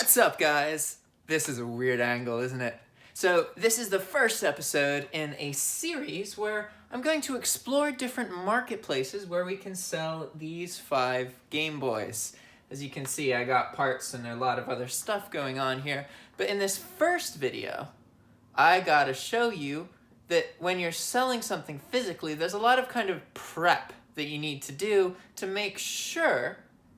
What's up, guys? This is a weird angle, isn't it? So this is the first episode in a series where I'm going to explore different marketplaces where we can sell these 5 Game Boys. As you can see, I got parts and a lot of other stuff going on here. But in this first video, I gotta show you that when you're selling something physically, there's a lot of kind of prep that you need to do to make sure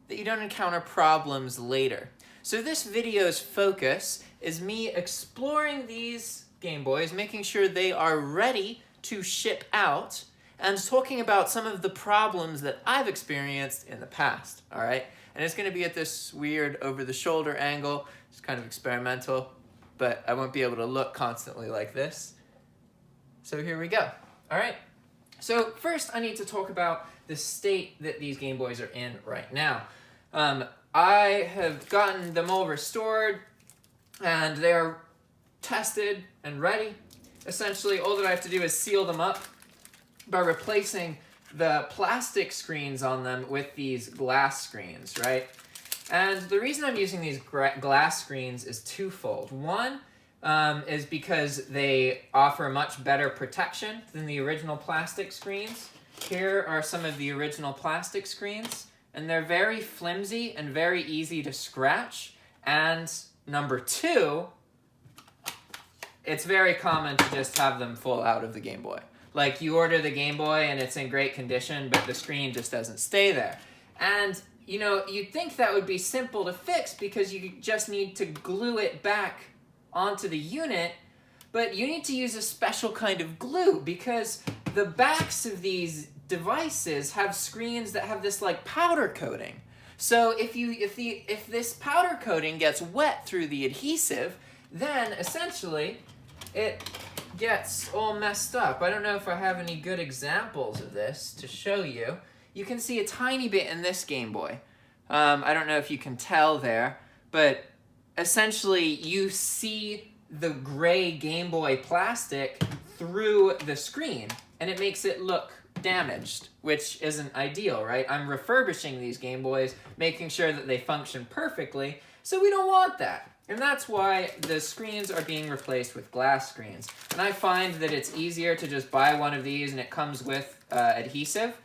that you don't encounter problems later. So this video's focus is me exploring these Game Boys, making sure they are ready to ship out, and talking about some of the problems that I've experienced in the past, all right? And it's gonna be at this weird over-the-shoulder angle. It's kind of experimental, but I won't be able to look constantly like this. So here we go, all right? So first I need to talk about the state that these Game Boys are in right now. I have gotten them all restored, and they are tested and ready. Essentially, all that I have to do is seal them up by replacing the plastic screens on them with these glass screens, right? And the reason I'm using these glass screens is twofold. One is because they offer much better protection than the original plastic screens. Here are some of the original plastic screens, and they're very flimsy and very easy to scratch. And number two, it's very common to just have them fall out of the Game Boy. Like, you order the Game Boy and it's in great condition, but the screen just doesn't stay there. And, you know, you'd think that would be simple to fix because you just need to glue it back onto the unit, but you need to use a special kind of glue because the backs of these devices have screens that have this like powder coating. So if this powder coating gets wet through the adhesive, then essentially it gets all messed up. I don't know if I have any good examples of this to show you. You can see a tiny bit in this Game Boy. I don't know if you can tell there, but essentially you see the gray Game Boy plastic through the screen, and it makes it look damaged, which isn't ideal, right? I'm refurbishing these Game Boys, making sure that they function perfectly, so we don't want that. And that's why the screens are being replaced with glass screens. And I find that it's easier to just buy one of these and it comes with adhesive,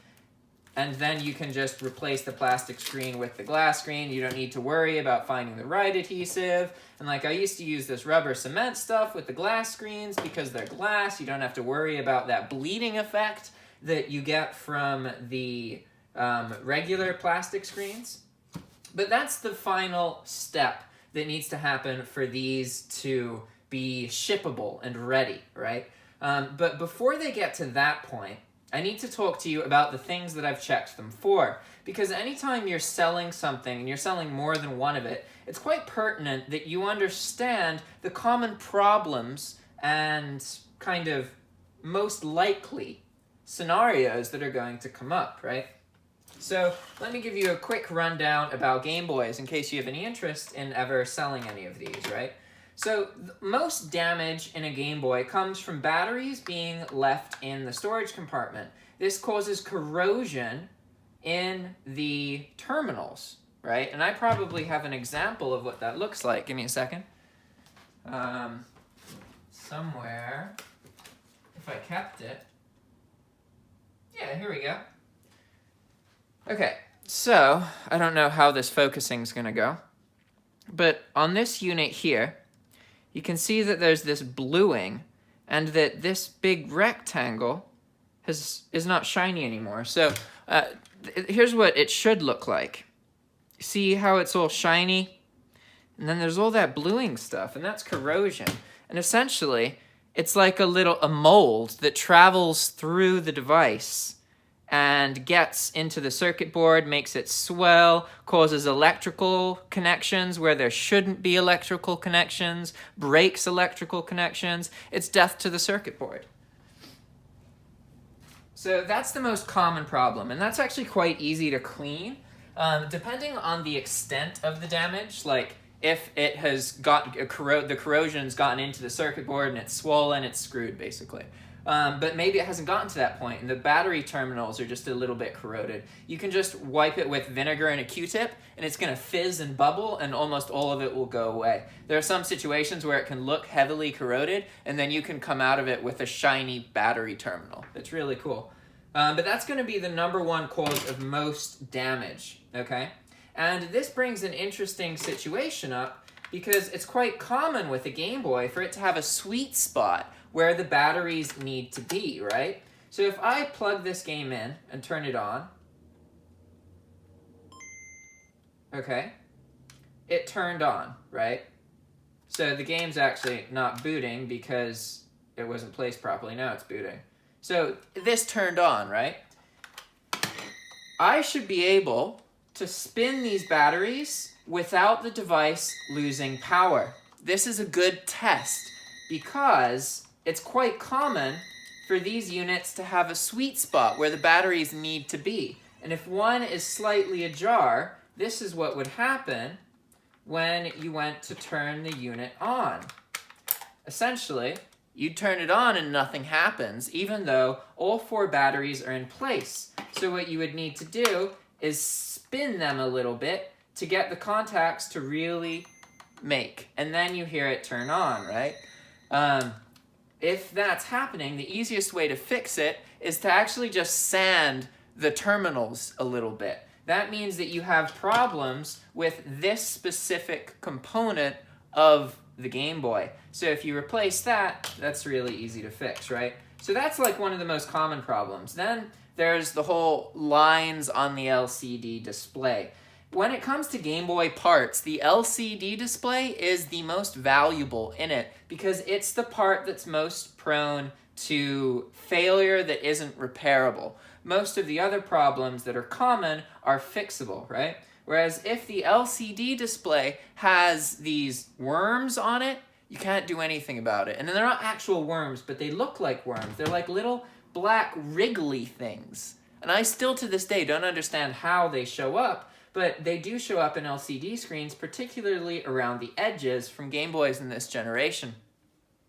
and then you can just replace the plastic screen with the glass screen. You don't need to worry about finding the right adhesive. And like, I used to use this rubber cement stuff with the glass screens because they're glass. You don't have to worry about that bleeding effect that you get from the regular plastic screens. But that's the final step that needs to happen for these to be shippable and ready, right? But before they get to that point, I need to talk to you about the things that I've checked them for. Because anytime you're selling something, and you're selling more than one of it, it's quite pertinent that you understand the common problems and kind of most likely scenarios that are going to come up, right? So let me give you a quick rundown about Game Boys in case you have any interest in ever selling any of these, right? So most damage in a Game Boy comes from batteries being left in the storage compartment. This causes corrosion in the terminals, right? And I probably have an example of what that looks like. Give me a second. Somewhere, if I kept it. Yeah, here we go. Okay, so I don't know how this focusing is going to go, but on this unit here, you can see that there's this bluing and that this big rectangle is not shiny anymore. So here's what it should look like. See how it's all shiny? And then there's all that bluing stuff, and that's corrosion. And essentially, it's like a mold that travels through the device and gets into the circuit board, makes it swell, causes electrical connections where there shouldn't be electrical connections, breaks electrical connections. It's death to the circuit board. So that's the most common problem, and that's actually quite easy to clean. Depending on the extent of the damage, like if it has got the corrosion's gotten into the circuit board and it's swollen, it's screwed basically. but maybe it hasn't gotten to that point and the battery terminals are just a little bit corroded. You can just wipe it with vinegar and a Q-tip and it's going to fizz and bubble and almost all of it will go away. There are some situations where it can look heavily corroded and then you can come out of it with a shiny battery terminal. It's really cool. But that's going to be the #1 cause of most damage, okay? And this brings an interesting situation up because it's quite common with a Game Boy for it to have a sweet spot where the batteries need to be, right? So if I plug this game in and turn it on, okay, it turned on, right? So the game's actually not booting because it wasn't placed properly. Now it's booting. So this turned on, right? I should be able to spin these batteries without the device losing power. This is a good test because it's quite common for these units to have a sweet spot where the batteries need to be. And if one is slightly ajar, this is what would happen when you went to turn the unit on. Essentially, you turn it on and nothing happens, even though all 4 batteries are in place. So what you would need to do is spin them a little bit to get the contacts to really make. And then you hear it turn on, right? If that's happening, the easiest way to fix it is to actually just sand the terminals a little bit. That means that you have problems with this specific component of the Game Boy. So if you replace that, that's really easy to fix, right? So that's like one of the most common problems. Then there's the whole lines on the LCD display. When it comes to Game Boy parts, the LCD display is the most valuable in it because it's the part that's most prone to failure that isn't repairable. Most of the other problems that are common are fixable, right? Whereas if the LCD display has these worms on it, you can't do anything about it. And then they're not actual worms, but they look like worms. They're like little black wriggly things. And I still to this day don't understand how they show up, but they do show up in LCD screens, particularly around the edges from Game Boys in this generation.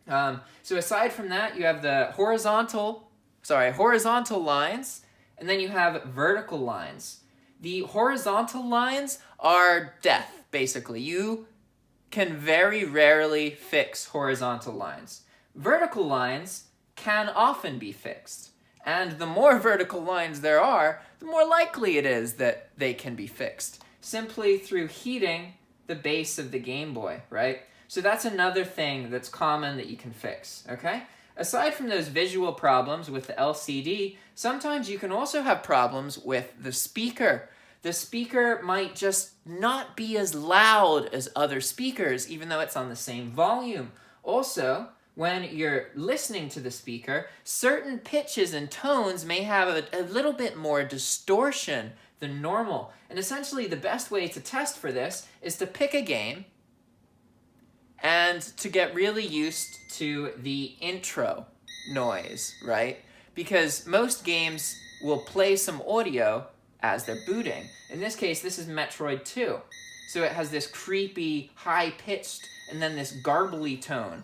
So aside from that, you have the horizontal lines, and then you have vertical lines. The horizontal lines are death, basically. You can very rarely fix horizontal lines. Vertical lines can often be fixed. And the more vertical lines there are, the more likely it is that they can be fixed, simply through heating the base of the Game Boy, right? So that's another thing that's common that you can fix, okay? Aside from those visual problems with the LCD, sometimes you can also have problems with the speaker. The speaker might just not be as loud as other speakers, even though it's on the same volume. Also, when you're listening to the speaker, certain pitches and tones may have a little bit more distortion than normal. And essentially, the best way to test for this is to pick a game and to get really used to the intro noise, right? Because most games will play some audio as they're booting. In this case, this is Metroid 2. So it has this creepy, high-pitched, and then this garbly tone.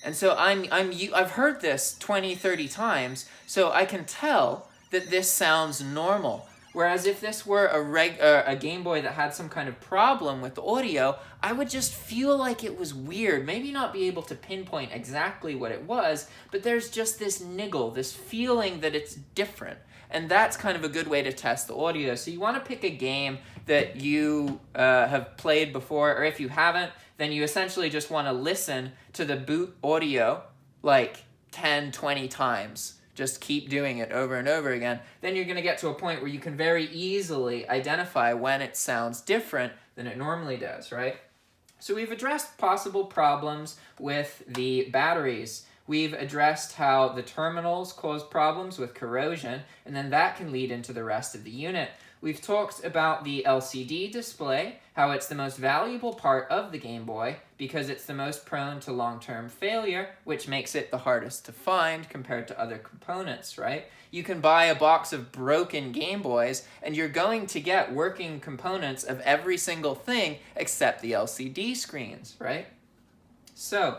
And so I've heard this 20, 30 times, so I can tell that this sounds normal. Whereas if this were a Game Boy that had some kind of problem with the audio, I would just feel like it was weird. Maybe not be able to pinpoint exactly what it was, but there's just this niggle, this feeling that it's different. And that's kind of a good way to test the audio. So you want to pick a game that you have played before, or if you haven't, then you essentially just want to listen to the boot audio like 10, 20 times. Just keep doing it over and over again. Then you're going to get to a point where you can very easily identify when it sounds different than it normally does, right? So we've addressed possible problems with the batteries. We've addressed how the terminals cause problems with corrosion, and then that can lead into the rest of the unit. We've talked about the LCD display, how it's the most valuable part of the Game Boy because it's the most prone to long-term failure, which makes it the hardest to find compared to other components, right? You can buy a box of broken Game Boys and you're going to get working components of every single thing except the LCD screens, right? So,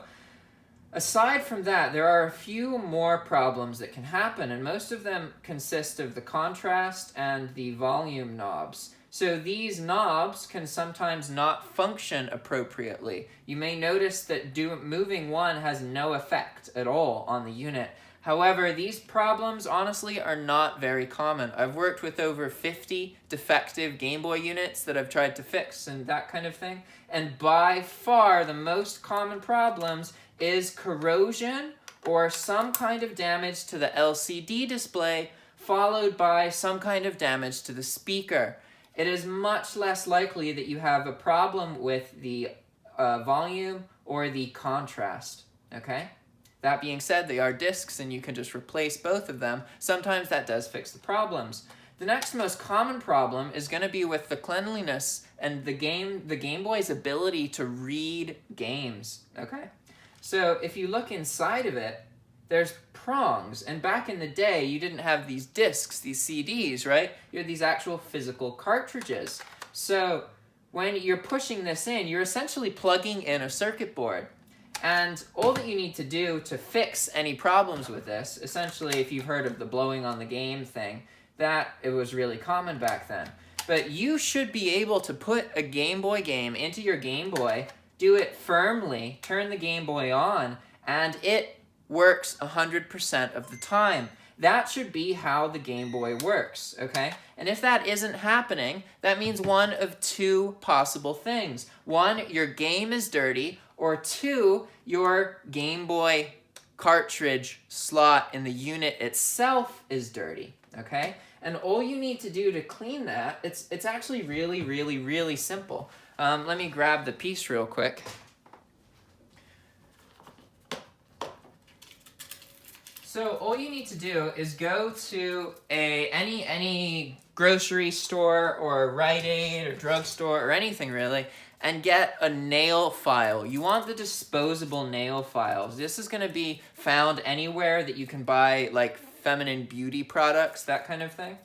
Aside from that, there are a few more problems that can happen, and most of them consist of the contrast and the volume knobs. So these knobs can sometimes not function appropriately. You may notice that moving one has no effect at all on the unit. However, these problems honestly are not very common. I've worked with over 50 defective Game Boy units that I've tried to fix and that kind of thing. And by far the most common problems is corrosion or some kind of damage to the LCD display, followed by some kind of damage to the speaker. It is much less likely that you have a problem with the volume or the contrast, okay? That being said, they are discs and you can just replace both of them. Sometimes that does fix the problems. The next most common problem is going to be with the cleanliness and the Game Boy's ability to read games, okay? So if you look inside of it, there's prongs, and back in the day, you didn't have these discs, these CDs, right? You had these actual physical cartridges. So when you're pushing this in, you're essentially plugging in a circuit board. And all that you need to do to fix any problems with this, essentially, if you've heard of the blowing on the game thing, that it was really common back then. But you should be able to put a Game Boy game into your Game Boy, do it firmly, turn the Game Boy on, and it works 100% of the time. That should be how the Game Boy works, okay? And if that isn't happening, that means one of two possible things. One, your game is dirty, or two, your Game Boy cartridge slot in the unit itself is dirty, okay? And all you need to do to clean that, it's actually really, really, really simple. Let me grab the piece real quick. So all you need to do is go to any grocery store or Rite Aid or drugstore or anything really, and get a nail file. You want the disposable nail files. This is going to be found anywhere that you can buy like feminine beauty products, that kind of thing.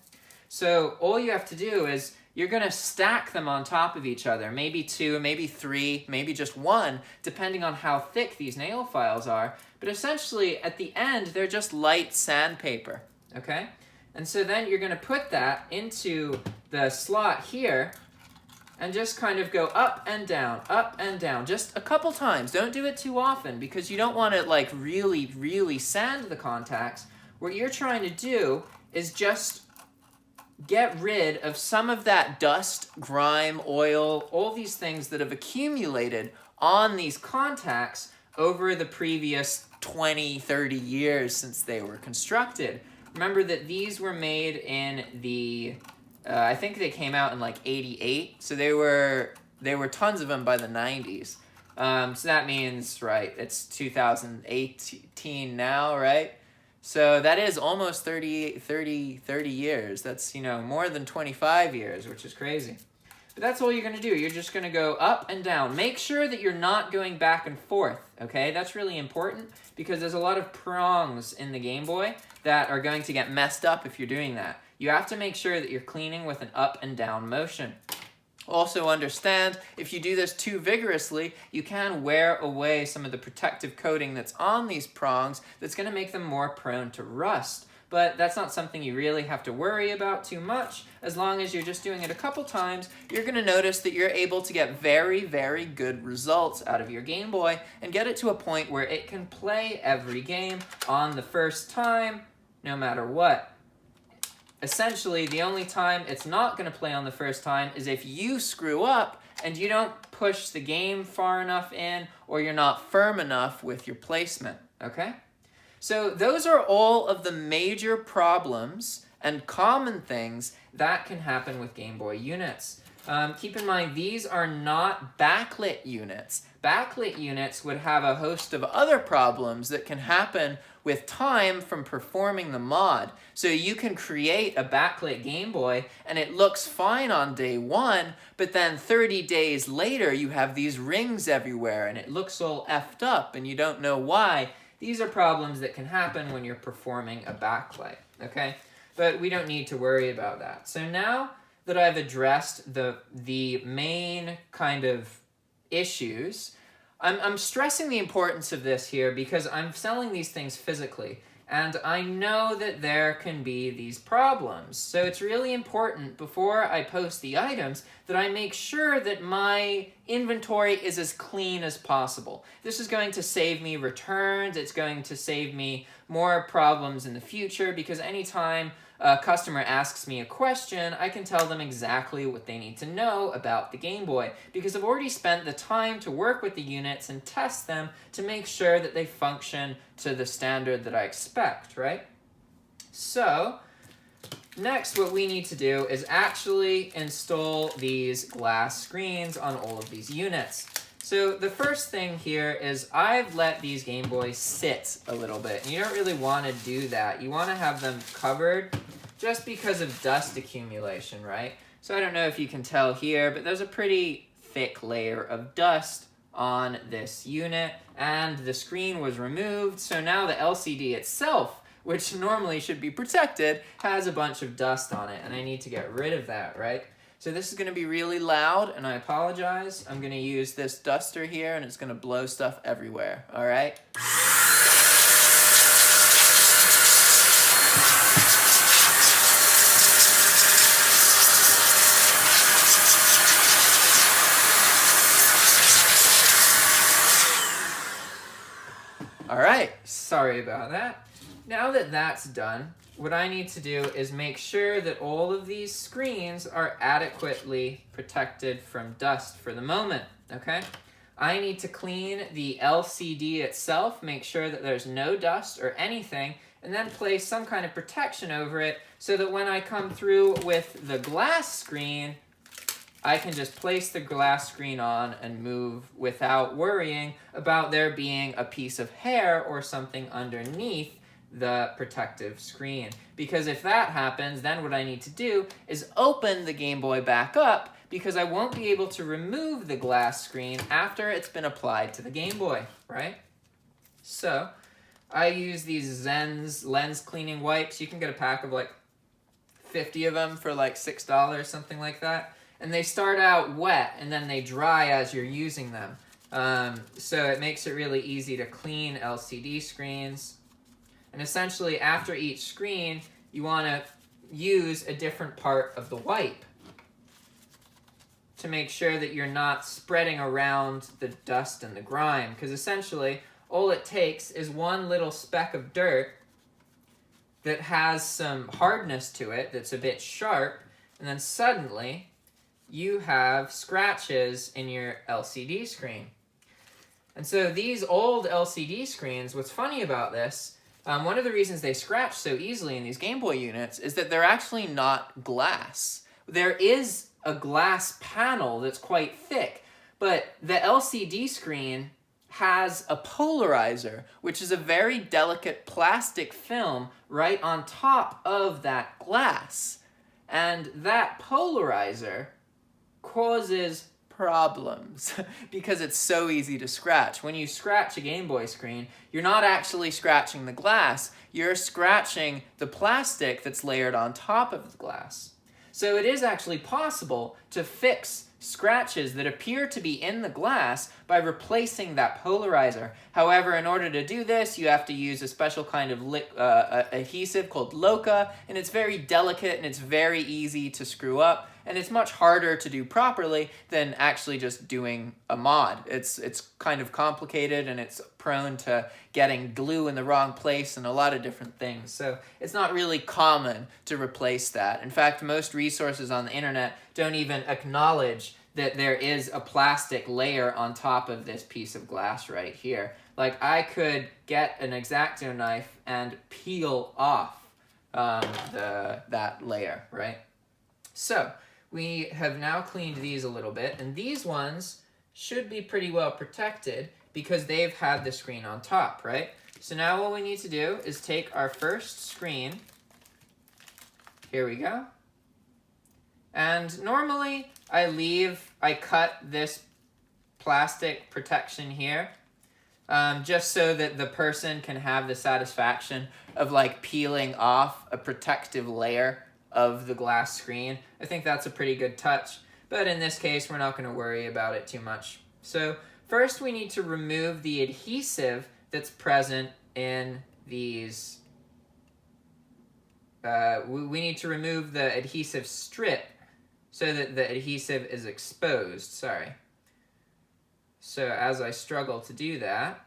So all you have to do is you're going to stack them on top of each other, maybe two, maybe three, maybe just one, depending on how thick these nail files are. But essentially, at the end, they're just light sandpaper, okay? And so then you're going to put that into the slot here and just kind of go up and down, just a couple times. Don't do it too often because you don't want to like really, really sand the contacts. What you're trying to do is just get rid of some of that dust, grime, oil, all these things that have accumulated on these contacts over the previous 20, 30 years since they were constructed. Remember that these were made in the, I think they came out in like 88, so there were tons of them by the 90s. So that means, right, it's 2018 now, right? So that is almost 30 years. That's, you know, more than 25 years, which is crazy. But that's all you're going to do. You're just going to go up and down. Make sure that you're not going back and forth, okay? That's really important because there's a lot of prongs in the Game Boy that are going to get messed up if you're doing that. You have to make sure that you're cleaning with an up and down motion. Also understand, if you do this too vigorously, you can wear away some of the protective coating that's on these prongs that's going to make them more prone to rust. But that's not something you really have to worry about too much. As long as you're just doing it a couple times, you're going to notice that you're able to get very, very good results out of your Game Boy and get it to a point where it can play every game on the first time, no matter what. Essentially, the only time it's not going to play on the first time is if you screw up and you don't push the game far enough in or you're not firm enough with your placement, okay? So those are all of the major problems and common things that can happen with Game Boy units. Keep in mind, these are not backlit units. Backlit units would have a host of other problems that can happen with time from performing the mod. So you can create a backlit Game Boy and it looks fine on day one, but then 30 days later you have these rings everywhere and it looks all effed up and you don't know why. These are problems that can happen when you're performing a backlight, okay? But we don't need to worry about that. So now that I've addressed the main kind of issues, I'm stressing the importance of this here because I'm selling these things physically, and I know that there can be these problems. So it's really important before I post the items that I make sure that my inventory is as clean as possible. This is going to save me returns. It's going to save me more problems in the future, because anytime a customer asks me a question, I can tell them exactly what they need to know about the Game Boy, because I've already spent the time to work with the units and test them to make sure that they function to the standard that I expect, right? So next, what we need to do is actually install these glass screens on all of these units. So the first thing here is I've let these Game Boys sit a little bit. And you don't really want to do that. You want to have them covered just because of dust accumulation, right? So I don't know if you can tell here, but there's a pretty thick layer of dust on this unit, and the screen was removed. So now the LCD itself, which normally should be protected, has a bunch of dust on it, and I need to get rid of that, right? So this is going to be really loud, and I apologize. I'm going to use this duster here, and it's going to blow stuff everywhere, all right? All right, sorry about that. Now that that's done, what I need to do is make sure that all of these screens are adequately protected from dust for the moment, okay? I need to clean the LCD itself, make sure that there's no dust or anything, and then place some kind of protection over it so that when I come through with the glass screen, I can just place the glass screen on and move without worrying about there being a piece of hair or something underneath the protective screen. Because if that happens, then what I need to do is open the Game Boy back up, because I won't be able to remove the glass screen after it's been applied to the Game Boy, right? So I use these Zen's lens cleaning wipes. You can get a pack of like 50 of them for like $6, something like that. And they start out wet and then they dry as you're using them. So it makes it really easy to clean LCD screens. And essentially, after each screen, you want to use a different part of the wipe to make sure that you're not spreading around the dust and the grime. Because essentially, all it takes is one little speck of dirt that has some hardness to it, that's a bit sharp, and then suddenly you have scratches in your LCD screen. And so these old LCD screens, what's funny about this, one of the reasons they scratch so easily in these Game Boy units is that they're actually not glass. There is a glass panel that's quite thick, but the LCD screen has a polarizer, which is a very delicate plastic film right on top of that glass. And that polarizer causes problems because it's so easy to scratch. When you scratch a Game Boy screen, you're not actually scratching the glass, you're scratching the plastic that's layered on top of the glass. So it is actually possible to fix scratches that appear to be in the glass by replacing that polarizer. However, in order to do this, you have to use a special kind of adhesive called Loca, and it's very delicate and it's very easy to screw up, and it's much harder to do properly than actually just doing a mod. It's kind of complicated, and it's prone to getting glue in the wrong place and a lot of different things. So it's not really common to replace that. In fact, most resources on the internet don't even acknowledge that there is a plastic layer on top of this piece of glass right here. Like, I could get an X-Acto knife and peel off that layer, right? So we have now cleaned these a little bit, and these ones should be pretty well protected because they've had the screen on top, right? So now what we need to do is take our first screen. Here we go. And normally I cut this plastic protection here just so that the person can have the satisfaction of like peeling off a protective layer of the glass screen. I think that's a pretty good touch, but in this case, we're not going to worry about it too much. So First, we need to remove the adhesive that's present in these. We need to remove the adhesive strip so that the adhesive is exposed. Sorry. So as I struggle to do that,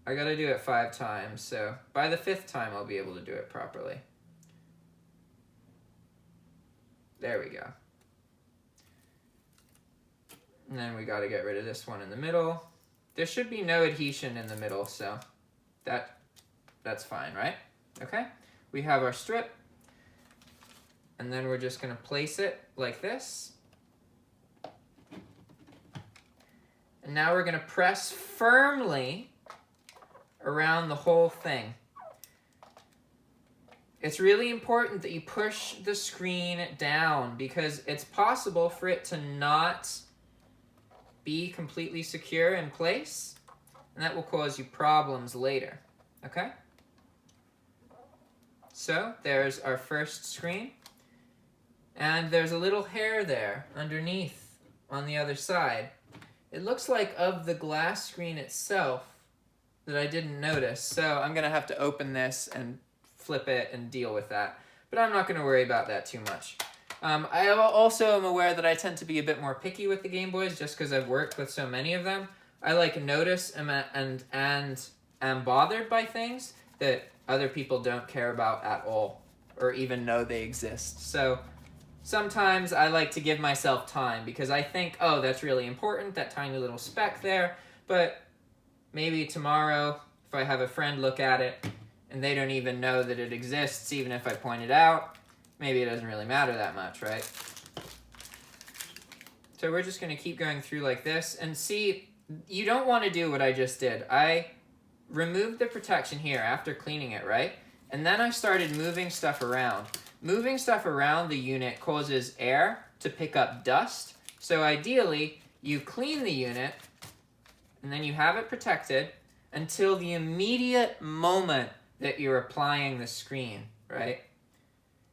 I gotta do it 5 times, so by the 5th time I'll be able to do it properly. There we go. And then we gotta get rid of this one in the middle. There should be no adhesion in the middle, so that's fine, right? Okay, we have our strip, and then we're just gonna place it like this. And now we're gonna press firmly around the whole thing. It's really important that you push the screen down because it's possible for it to not be completely secure in place, and that will cause you problems later, okay? So there's our first screen, and there's a little hair there underneath on the other side. It looks like of the glass screen itself that I didn't notice, so I'm gonna have to open this and flip it and deal with that. But I'm not gonna worry about that too much. I also am aware that I tend to be a bit more picky with the Gameboys just because I've worked with so many of them. I like notice and am bothered by things that other people don't care about at all or even know they exist. So sometimes I like to give myself time because I think, oh, that's really important, that tiny little speck there, but maybe tomorrow, if I have a friend look at it and they don't even know that it exists, even if I point it out, maybe it doesn't really matter that much, right? So we're just going to keep going through like this. And see, you don't want to do what I just did. I removed the protection here after cleaning it, right? And then I started moving stuff around. Moving stuff around the unit causes air to pick up dust. So ideally, you clean the unit and then you have it protected until the immediate moment that you're applying the screen, right?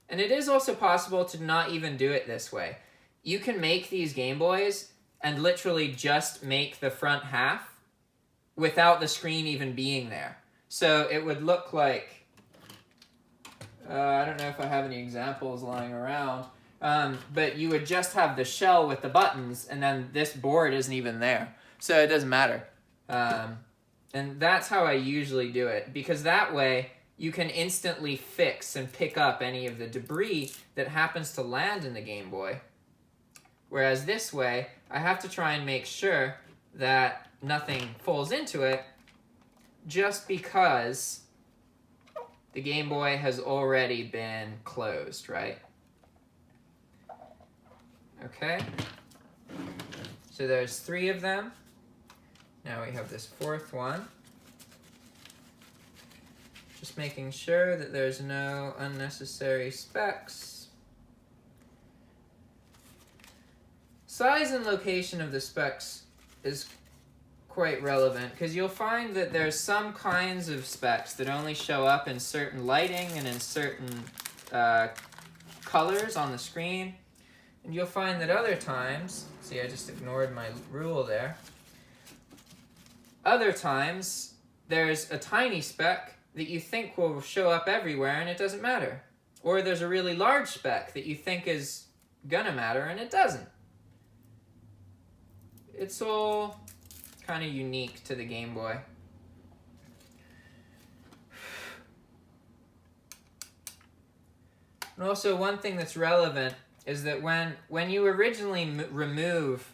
And it is also possible to not even do it this way. You can make these Gameboys and literally just make the front half without the screen even being there. So it would look like, I don't know if I have any examples lying around, but you would just have the shell with the buttons and then this board isn't even there. So it doesn't matter. And that's how I usually do it, because that way you can instantly fix and pick up any of the debris that happens to land in the Game Boy. Whereas this way, I have to try and make sure that nothing falls into it just because the Game Boy has already been closed, right? Okay. So there's 3 of them. Now we have this 4th one. Just making sure that there's no unnecessary specks. Size and location of the specks is quite relevant because you'll find that there's some kinds of specks that only show up in certain lighting and in certain colors on the screen. And you'll find that other times, see, I just ignored my rule there. Other times, there's a tiny speck that you think will show up everywhere and it doesn't matter. Or there's a really large speck that you think is gonna matter and it doesn't. It's all kind of unique to the Game Boy. And also one thing that's relevant is that when you originally remove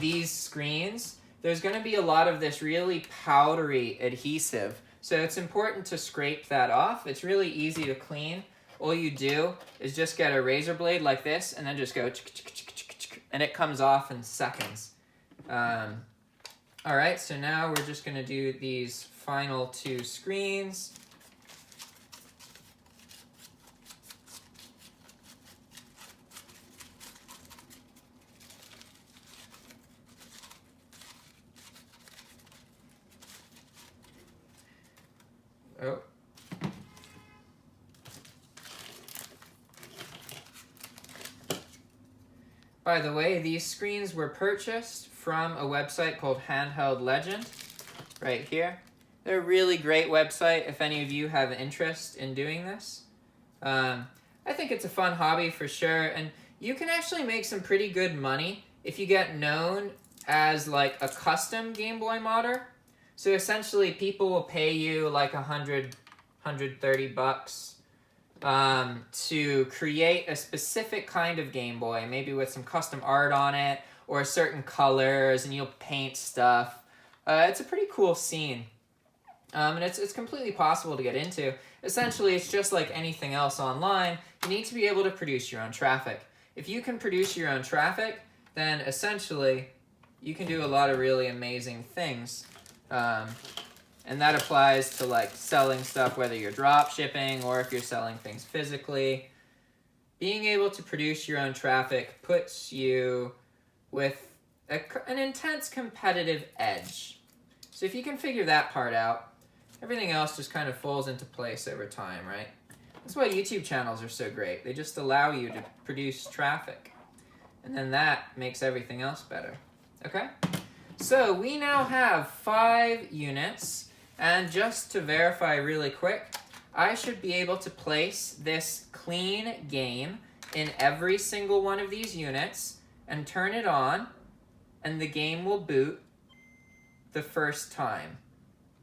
these screens, there's going to be a lot of this really powdery adhesive. So it's important to scrape that off. It's really easy to clean. All you do is just get a razor blade like this and then just go and it comes off in seconds. All right, so now we're just going to do these final 2 screens. Oh. By the way, these screens were purchased from a website called Handheld Legend, right here. They're a really great website if any of you have interest in doing this. I think it's a fun hobby for sure, and you can actually make some pretty good money if you get known as like a custom Game Boy modder. So essentially people will pay you like $130 to create a specific kind of Game Boy, maybe with some custom art on it or certain colors, and you'll paint stuff. It's a pretty cool scene. And it's completely possible to get into. Essentially, it's just like anything else online. You need to be able to produce your own traffic. If you can produce your own traffic, then essentially you can do a lot of really amazing things. And that applies to like selling stuff, whether you're drop shipping or if you're selling things physically. Being able to produce your own traffic puts you with an intense competitive edge. So if you can figure that part out, everything else just kind of falls into place over time, right? That's why YouTube channels are so great. They just allow you to produce traffic. And then that makes everything else better. Okay? So we now have 5 units. And just to verify really quick, I should be able to place this clean game in every single one of these units and turn it on, and the game will boot the first time.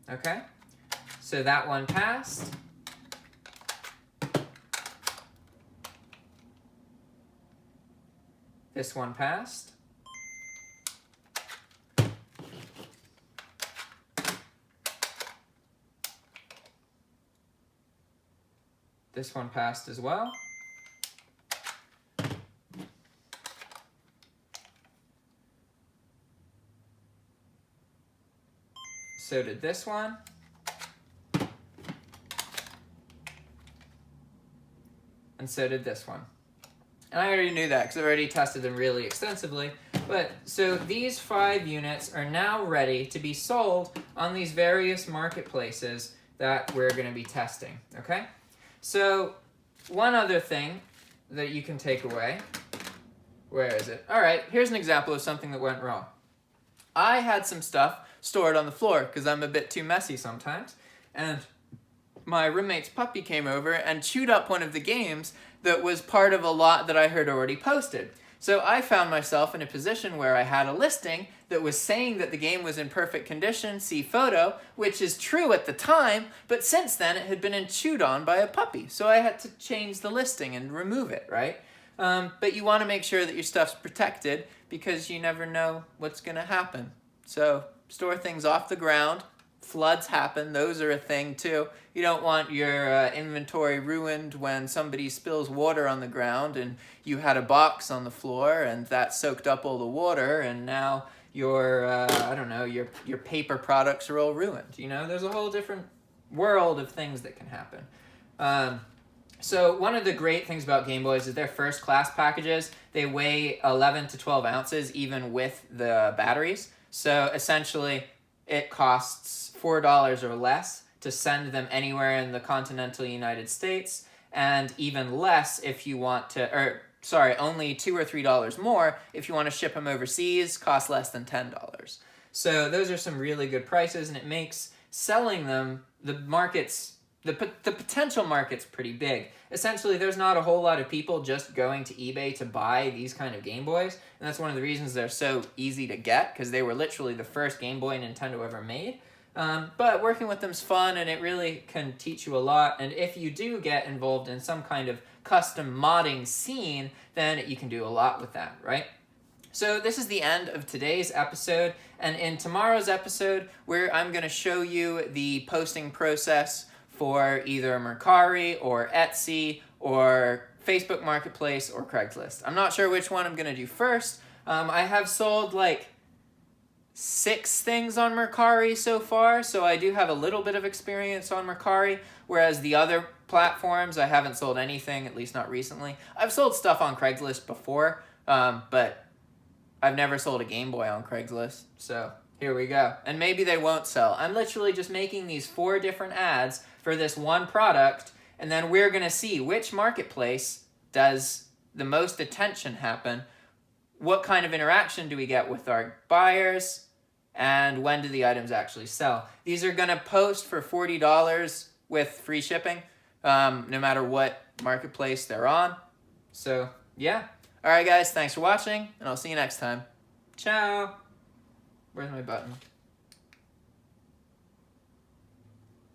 Okay? So that one passed. This one passed. This one passed as well. So did this one. And so did this one. And I already knew that because I've already tested them really extensively. But so these 5 units are now ready to be sold on these various marketplaces that we're going to be testing. Okay? So one other thing that you can take away. Where is it? All right, here's an example of something that went wrong. I had some stuff stored on the floor because I'm a bit too messy sometimes. And my roommate's puppy came over and chewed up one of the games that was part of a lot that I had already posted. So I found myself in a position where I had a listing that was saying that the game was in perfect condition, see photo, which is true at the time, but since then it had been chewed on by a puppy. So I had to change the listing and remove it, right? But you want to make sure that your stuff's protected because you never know what's going to happen. So store things off the ground. Floods happen, those are a thing too. You don't want your inventory ruined when somebody spills water on the ground and you had a box on the floor and that soaked up all the water and now your, I don't know, your paper products are all ruined. You know, there's a whole different world of things that can happen. So one of the great things about Gameboys is they're first class packages. They weigh 11 to 12 ounces even with the batteries. So essentially it costs $4 or less to send them anywhere in the continental United States, and even less if you want to, or sorry, only $2 or $3 more if you want to ship them overseas, cost less than $10. So those are some really good prices, and it makes selling them, the potential market's pretty big. Essentially, there's not a whole lot of people just going to eBay to buy these kind of Game Boys, and that's one of the reasons they're so easy to get, because they were literally the first Game Boy Nintendo ever made. But working with them's fun, and it really can teach you a lot, and if you do get involved in some kind of custom modding scene, then you can do a lot with that, right? So this is the end of today's episode, and in tomorrow's episode, I'm going to show you the posting process for either Mercari or Etsy or Facebook Marketplace or Craigslist. I'm not sure which one I'm going to do first. I have sold like 6 things on Mercari so far, so I do have a little bit of experience on Mercari, whereas the other platforms, I haven't sold anything, at least not recently. I've sold stuff on Craigslist before, but I've never sold a Game Boy on Craigslist, so here we go. And maybe they won't sell. I'm literally just making these 4 different ads for this one product, and then we're going to see which marketplace does the most attention happen what kind of interaction do we get with our buyers, and when do the items actually sell. These are going to post for $40 with free shipping, no matter what marketplace they're on. So, yeah. All right, guys, thanks for watching, and I'll see you next time. Ciao. Where's my button?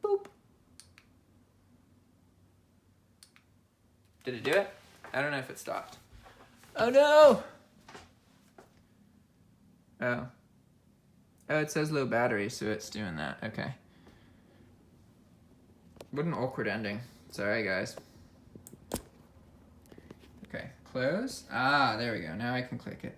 Boop. Did it do it? I don't know if it stopped. Oh, no. Oh. Oh, it says low battery, so it's doing that. Okay. What an awkward ending. Sorry, guys. Okay, close. Ah, there we go. Now I can click it.